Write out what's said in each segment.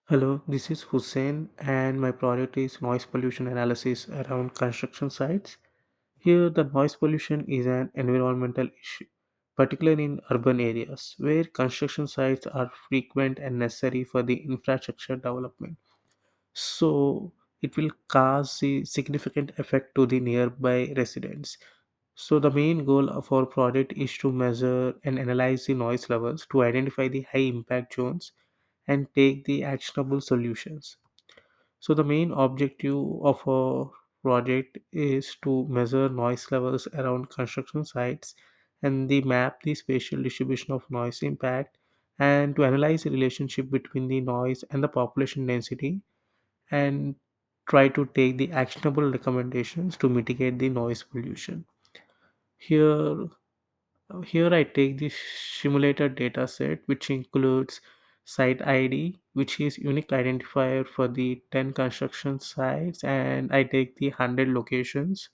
Hello, this is Hussein, and my project is noise pollution analysis around construction sites. Here, the noise pollution is an environmental issue, particularly in urban areas where construction sites are frequent and necessary for the infrastructure development. So, it will cause a significant effect to the nearby residents. So, the main goal of our project is to measure and analyze the noise levels to identify the high impact zones and take the actionable solutions. So the main objective of our project is to measure noise levels around construction sites and the map the spatial distribution of noise impact and to analyze the relationship between the noise and the population density and try to take the actionable recommendations to mitigate the noise pollution. Here Here I take the simulated data set, which includes site ID, which is unique identifier for the 10 construction sites, and I take the 100 locations.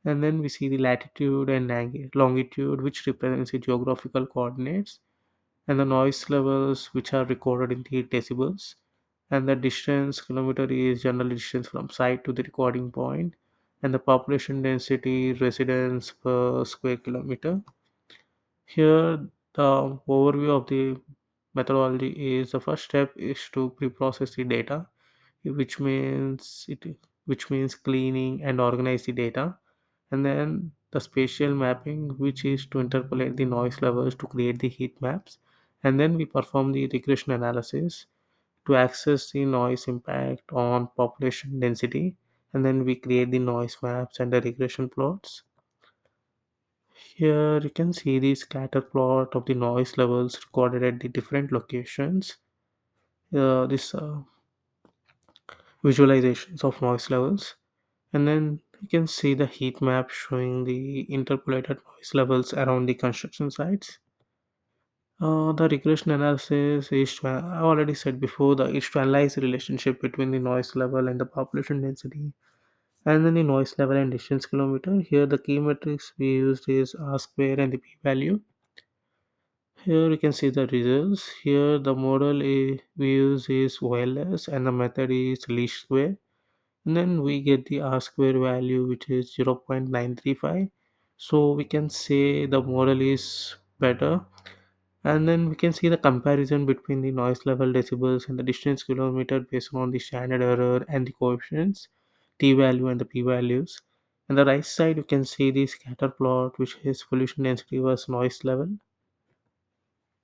And then we see the latitude and longitude, which represents the geographical coordinates, and the noise levels, which are recorded in the decibels. And the distance, kilometer, is general distance from site to the recording point, and the population density, residents per square kilometer. Here, the overview of the methodology is the first step is to pre-process the data, which means which means cleaning and organize the data, and then the spatial mapping, which is to interpolate the noise levels to create the heat maps, and then we perform the regression analysis to access the noise impact on population density, and then we create the noise maps and the regression plots. Here you can see the scatter plot of the noise levels recorded at the different locations. This visualizations of noise levels, and then you can see the heat map showing the interpolated noise levels around the construction sites. The regression analysis is I already said before, the is to analyze the relationship between the noise level and the population density, and then the noise level and distance kilometer. Here the key metrics we used is R square and the p value. Here you can see the results. Here the model we use is wireless and the method is least square. And then we get the R square value, which is 0.935. So we can say the model is better. And then we can see the comparison between the noise level decibels and the distance kilometer based on the standard error and the coefficients, t value and the p values. On the right side, you can see the scatter plot, which is pollution density versus noise level.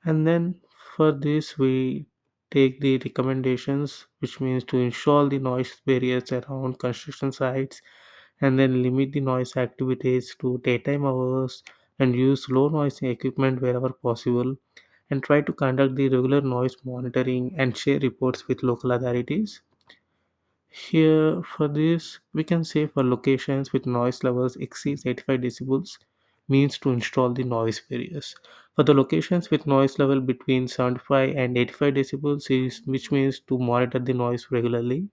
And then for this we take the recommendations, which means to install the noise barriers around construction sites and then limit the noise activities to daytime hours and use low noise equipment wherever possible and try to conduct the regular noise monitoring and share reports with local authorities. Here, for this, we can say for locations with noise levels exceeds 85 decibels, means to install the noise barriers. For the locations with noise level between 75 and 85 decibels, is which means to monitor the noise regularly.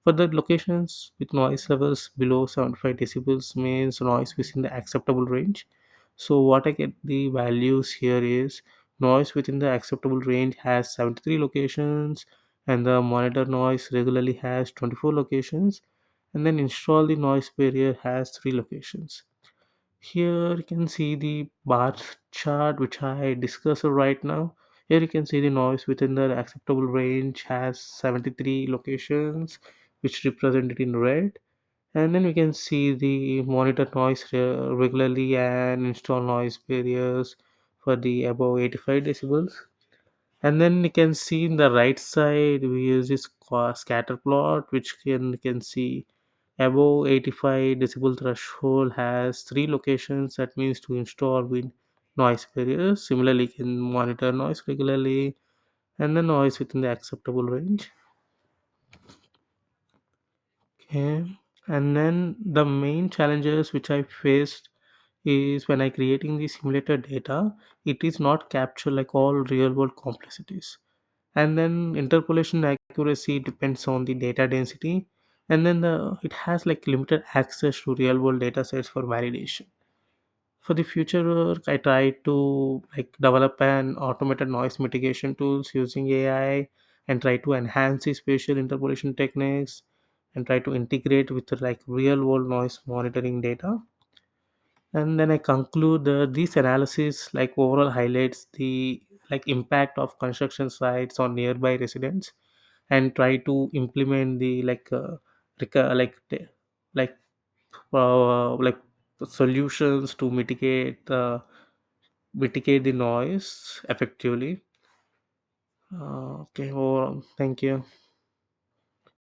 For the locations with noise levels below 75 decibels means noise within the acceptable range. So what I get the values here is noise within the acceptable range has 73 locations and the monitor noise regularly has 24 locations, and then install the noise barrier has 3 locations. Here you can see the bar chart which I discussed right now. Here you can see the noise within the acceptable range has 73 locations, which represented in red. And then we can see the monitor noise regularly and install noise barriers for the above 85 decibels. And then you can see in the right side we use this scatter plot, which can see above 85 decibel threshold has 3 locations, that means to install with noise barriers. Similarly, you can monitor noise regularly and the noise within the acceptable range. Okay. And then the main challenges which I faced is when I creating the simulated data, it is not capture like all real world complexities. And then interpolation accuracy depends on the data density, and then it has like limited access to real world data sets for validation. For the future work, I try to like develop an automated noise mitigation tools using AI and try to enhance the spatial interpolation techniques and try to integrate with like real world noise monitoring data. And then I conclude that this analysis like overall highlights the like impact of construction sites on nearby residents and try to implement the like like solutions to mitigate the noise effectively. Okay, well, thank you.